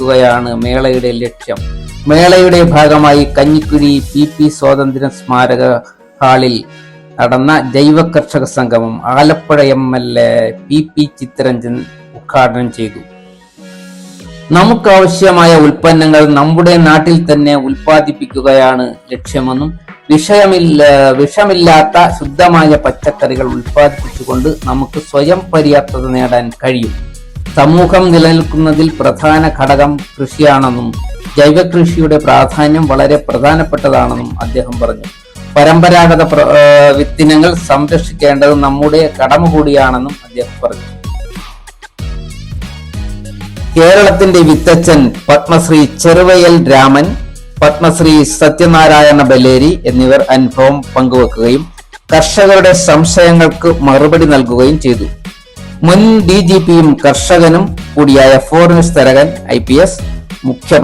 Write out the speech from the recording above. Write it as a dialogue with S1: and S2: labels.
S1: ഉൽപ്പാദിപ്പിക്കുകയാണ് മേളയുടെ ലക്ഷ്യം. മേളയുടെ ഭാഗമായി കഞ്ഞിക്കുഴി PP സ്വാതന്ത്ര്യ സ്മാരക ഹാളിൽ നടന്ന ജൈവ കർഷക സംഗമം ആലപ്പുഴ MLA PP ചിത്തരഞ്ജൻ ഉദ്ഘാടനം ചെയ്തു. നമുക്കാവശ്യമായ ഉൽപ്പന്നങ്ങൾ നമ്മുടെ നാട്ടിൽ തന്നെ ഉൽപ്പാദിപ്പിക്കുകയാണ് ലക്ഷ്യമെന്നും വിഷമില്ലാത്ത ശുദ്ധമായ പച്ചക്കറികൾ ഉൽപ്പാദിപ്പിച്ചുകൊണ്ട് നമുക്ക് സ്വയം പര്യാപ്തത നേടാൻ കഴിയും. സമൂഹം നിലനിൽക്കുന്നതിൽ പ്രധാന ഘടകം കൃഷിയാണെന്നും ജൈവ കൃഷിയുടെ പ്രാധാന്യം വളരെ പ്രധാനപ്പെട്ടതാണെന്നും അദ്ദേഹം പറഞ്ഞു. പരമ്പരാഗത വിത്തിനങ്ങൾ സംരക്ഷിക്കേണ്ടത് നമ്മുടെ കടമ കൂടിയാണെന്നും അദ്ദേഹം പറഞ്ഞു. കേരളത്തിന്റെ വിത്തച്ഛൻ പത്മശ്രീ ചെറുവയൽ രാമൻ, പത്മശ്രീ സത്യനാരായണ ബലേരി എന്നിവർ അനുഭവം പങ്കുവെക്കുകയും കർഷകരുടെ സംശയങ്ങൾക്ക് മറുപടി നൽകുകയും ചെയ്തു. മുൻ DGPയും കർഷകനും കൂടിയായ ഫോറിൻസ് തരകൻ IPS മുഖ്യ